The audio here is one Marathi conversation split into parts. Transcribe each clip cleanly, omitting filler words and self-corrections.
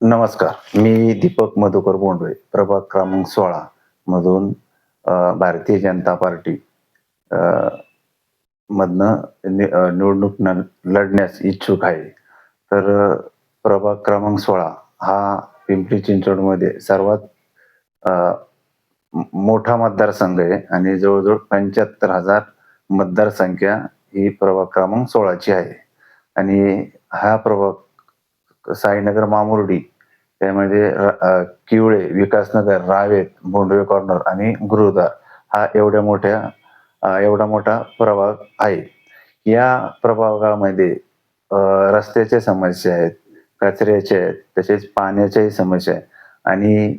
नमस्कार. मी दीपक मधुकर बोंडवे, प्रभाग क्रमांक 16 मधून भारतीय जनता पार्टी अ, निवडणूक लढण्यास इच्छुक आहे. तर प्रभाग क्रमांक 16 हा पिंपरी चिंचवडमध्ये सर्वात अ, मोठा मतदारसंघ आहे आणि जवळ-जवळ 75,000 मतदारसंख्या ही प्रभाग क्रमांक 16 ची आहे. आणि हा प्रभाग साईनगर मामुर्डी त्यामध्ये किवळे, विकासनगर, रावेत, भोंडवे कॉर्नर आणि गुरुद्वार हा एवढा मोठा प्रभाग आहे. या प्रभागामध्ये अ, रस्त्याच्या समस्या आहेत, कचऱ्याच्या आहेत, तसेच पाण्याच्याही समस्या आहेत आणि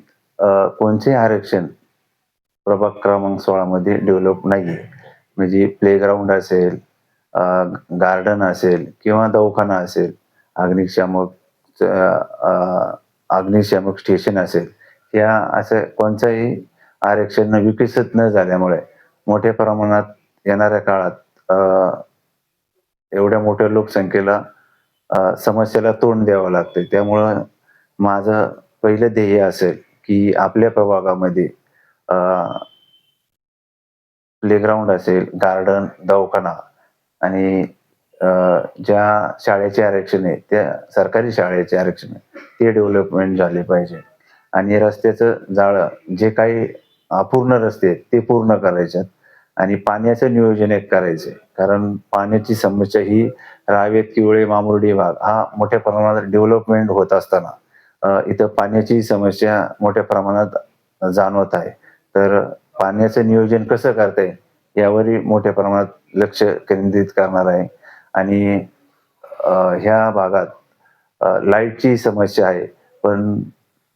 कोणतेही आरक्षण प्रभाग क्रमांक 16 मध्ये डेव्हलप नाहीये. म्हणजे प्लेग्राऊंड असेल, अ, गार्डन असेल किंवा दवाखाना असेल, अग्निशामक अग्निशामक स्टेशन असेल, या असं कोणचंही आरक्षण विकसित न झाल्यामुळे मोठ्या प्रमाणात येणाऱ्या काळात एवढ्या मोठ्या लोकसंख्येला समस्येला तोंड द्यावं लागतंय. त्यामुळं माझं पहिलं ध्येय असेल, की आपल्या प्रभागामध्ये अ, प्लेग्राऊंड असेल, गार्डन, दवाखाना आणि अ, ज्या शाळेचे आरक्षण आहे, त्या सरकारी शाळेचे आरक्षण आहे, ते डेव्हलपमेंट झाले पाहिजे. आणि रस्त्याचं जाळं जे काही अपूर्ण रस्ते आहेत, ते पूर्ण करायच्यात आणि पाण्याचं नियोजन एक करायचंय. कारण पाण्याची समस्या ही रावेत, किवळे, मामुर्डी भाग हा मोठ्या प्रमाणात डेव्हलपमेंट होत असताना इथं पाण्याची समस्या मोठ्या प्रमाणात जाणवत आहे. तर पाण्याचं नियोजन कसं करता येईल यावरही मोठ्या प्रमाणात लक्ष केंद्रित करणार आहे. आणि ह्या भागात लाईटची समस्या आहे. पण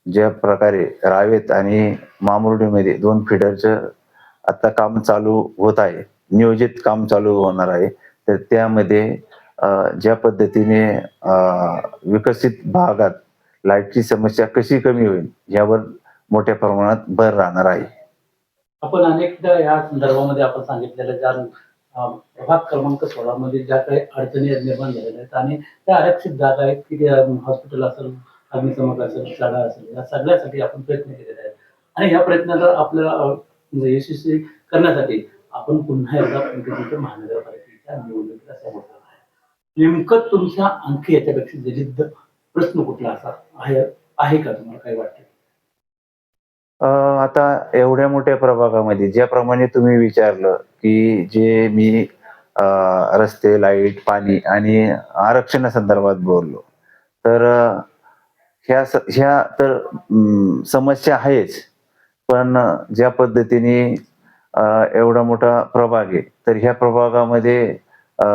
ज्या प्रकारे रावेत आणि मामुर्डीमध्ये 2 फीडरचं आता काम चालू होत आहे. नियोजित काम चालू होणार आहे. तर त्यामध्ये ज्या पद्धतीने विकसित भागात लाईटची समस्या कशी कमी होईल यावर मोठ्या प्रमाणात भर राहणार आहे. आपण अनेकदा या संदर्भामध्ये आपण सांगितलेल्या ज्या प्रभाग क्रमांक 16 मध्ये ज्या काही अडचणी निर्माण झालेल्या आहेत आणि त्या आरक्षित जागा आहेत की हॉस्पिटल असेल, अग्निशमक असेल, शाळा असेल, या सगळ्यासाठी आपण प्रयत्न केलेले आहेत. आणि ह्या प्रयत्नाला आपल्याला म्हणजे यशस्वी करण्यासाठी आपण पुन्हा एकदा पिंपरी चिंचवड महानगरपालिकेच्या निवडणुकीला समोर जात आहे. नेमकं तुमच्या आणखी याच्यापेक्षा जलिद प्रश्न कुठला असा आहे का तुम्हाला काही वाटतं? आता एवढ्या मोठ्या प्रभागामध्ये ज्याप्रमाणे तुम्ही विचारलं, की जे मी रस्ते, लाईट, पाणी आणि आरक्षणासंदर्भात बोललो. तर ह्या तर समस्या आहेच. पण ज्या पद्धतीने अ, एवढा मोठा प्रभाग आहे, तर ह्या प्रभागामध्ये अ,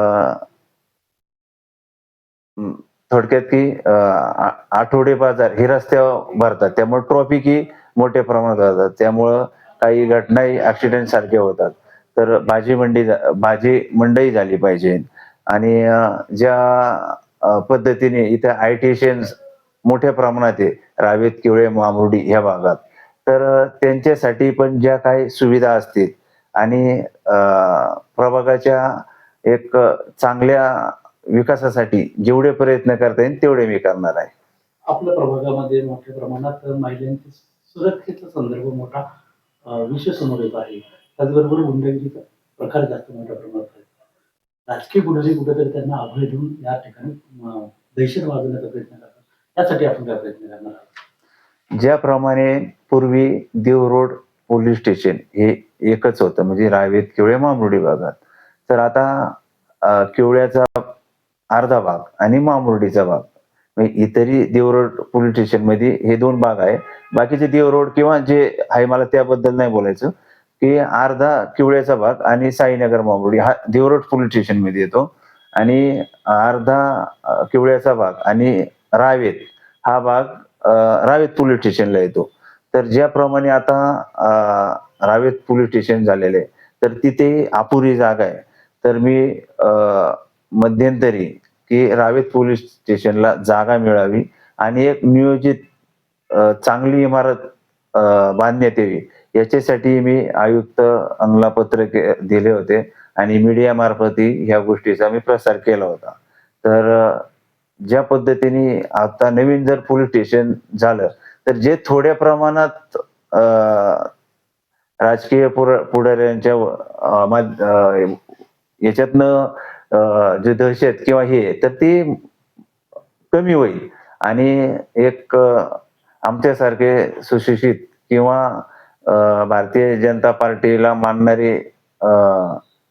अं, थोडक्यात की आठवडे बाजार हे रस्त्यावर भरतात. त्यामुळे ट्रॉफिक ही मोठ्या प्रमाणात होतात. त्यामुळं काही घटनाही ॲक्सिडेंट सारख्या होतात. तर भाजी मंडई झाली पाहिजे आणि ज्या पद्धतीने इथे आयटीशियन्स मोठ्या प्रमाणात आहे रावेत, किवळे, मामुर्डी ह्या भागात. तर त्यांच्यासाठी पण ज्या काही सुविधा असतील आणि प्रभागाच्या एक चांगल्या विकासासाठी जेवढे प्रयत्न करता येईल तेवढे मी करणार आहे. आपल्या प्रभागामध्ये मोठ्या प्रमाणात महिलांच्या सुरक्षेचा संदर्भ मोठा विषय समोर येत आहे. त्याचबरोबर गुंडगिरीचा प्रकार जास्त मोठ्या प्रमाणात आहे. राजकीय पुढारी कुठेतरी त्यांना अभय देऊन या ठिकाणी दहशत माजवण्याचा प्रयत्न करतात. त्यासाठी आपण काय प्रयत्न करणार आहोत? ज्याप्रमाणे पूर्वी देव रोड पोलीस स्टेशन हे एकच होतं म्हणजे रावेत, किवळे, मामुर्डी भागात. तर आता किवळ्याचा अर्धा भाग आणि मामुर्डीचा भाग. म्हणजे इतरही देवरोड पोलीस स्टेशनमध्ये हे 2 भाग आहे. बाकीचे देवरोड किंवा जे आहे मला त्याबद्दल नाही बोलायचं, की अर्धा किवळ्याचा भाग आणि साईनगर मामुर्डी हा देवरोड पोलीस स्टेशनमध्ये येतो आणि अर्धा किवळ्याचा भाग आणि रावेत हा भाग रावेत पोलीस स्टेशनला येतो. तर ज्याप्रमाणे आता रावेत पोलीस स्टेशन झालेलं आहे, तर तिथे अपुरी जागा आहे. तर मी मध्यंतरी की रावेत पोलीस स्टेशनला जागा मिळावी आणि एक नियोजित चांगली इमारत अ, बांधण्यात यावी याच्यासाठी मी आयुक्त अंगला पत्र दिले होते आणि मीडियामार्फतही ह्या गोष्टीचा मी प्रसार केला होता. तर ज्या पद्धतीने आता नवीन जर पोलीस स्टेशन झालं तर जे थोड्या प्रमाणात राजकीय पुढाऱ्यांच्या याच्यातनं जे दहशत किंवा हे तर ती कमी होईल आणि एक आमच्यासारखे सुशिक्षित किंवा भारतीय जनता पार्टीला मानणारे अ,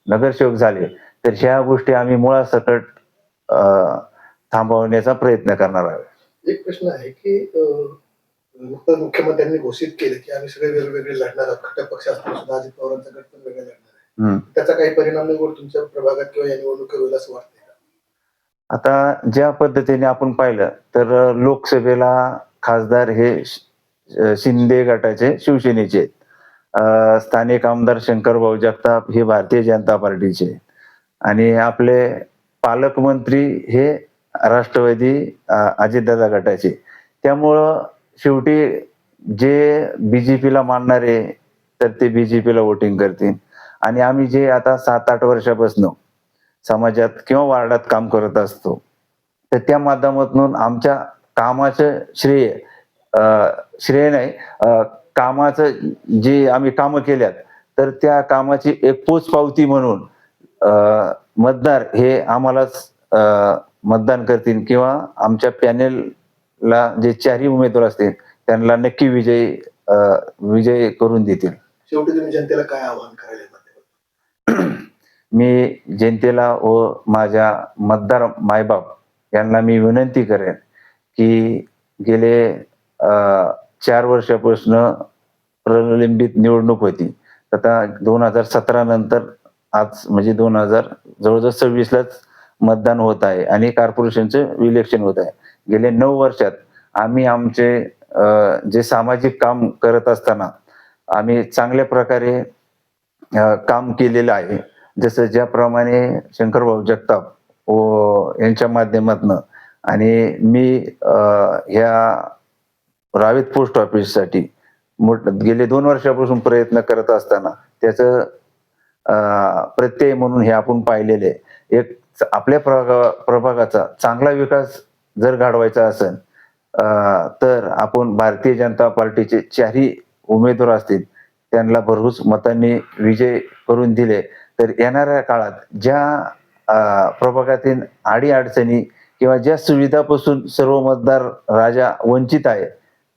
नगरसेवक झाले तर ह्या गोष्टी आम्ही मुळासकट अ, थांबवण्याचा प्रयत्न करणार आहोत. एक प्रश्न आहे की नुकतंच मुख्यमंत्र्यांनी घोषित केलं की आम्ही सगळे वेगवेगळे लढणार आहोत. घटक पक्ष असताना सुद्धा अजित पवारांचा गट पण वेगळा लढणार आहे. हम्म. त्याचा काही परिणाम नाही होत तुमच्या प्रभागात किंवा या निवडणुकीवर होईल असं वाटतंय का? आता ज्या पद्धतीने आपण पाहिलं तर लोकसभेला खासदार हे शिंदे गटाचे शिवसेनेचे आहेत. स्थानिक आमदार शंकरभाऊ जगताप हे भारतीय जनता पार्टीचे आहेत. आणि आपले पालकमंत्री हे राष्ट्रवादी अजितदादा गटाचे. त्यामुळं शेवटी जे बीजेपीला मानणारे तर ते बीजेपीला वोटिंग करतील आणि आम्ही जे आता 7-8 वर्षापासून समाजात किंवा वार्डात काम करत असतो तर त्या माध्यमातून आमच्या कामाचं श्रेय नाही, कामाचं जे आम्ही कामं केल्यात तर त्या कामाची एक पोचपावती म्हणून मतदार हे आम्हालाच मतदान करतील किंवा आमच्या पॅनेलला जे चारही उमेदवार असतील त्यांना नक्की विजय करून देतील. शेवटी तुम्ही जनतेला काय आवाहन करायला मी जनतेला व माझ्या मतदार मायबाप यांना मी विनंती करेन की गेले 4 वर्षापासून प्रलंबित निवडणूक होती. आता 2017 नंतर आज म्हणजे जवळजवळ 26लाच मतदान होत आहे आणि कॉर्पोरेशनचं इलेक्शन होत आहे. गेले 9 वर्षात आम्ही आमचे जे सामाजिक काम करत असताना आम्ही चांगल्या प्रकारे काम केलेलं आहे. जसं ज्याप्रमाणे शंकरभाऊ जगताप यांच्या माध्यमातनं आणि मी ह्या रावेत पोस्ट ऑफिससाठी गेले 2 वर्षापासून प्रयत्न करत असताना त्याचं प्रत्यय म्हणून हे आपण पाहिलेले एक आपल्या प्रभागाचा चांगला विकास जर घडवायचा असेल तर आपण भारतीय जनता पार्टीचे 4ही उमेदवार असतील त्यांना भरघोस मतांनी विजय करून दिले तर येणाऱ्या काळात ज्या प्रभागातील अडीअडचणी किंवा ज्या सुविधापासून सर्व मतदार राजा वंचित आहे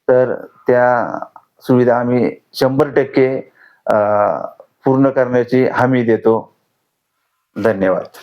तर त्या सुविधा आम्ही 100% पूर्ण करण्याची हमी देतो. धन्यवाद.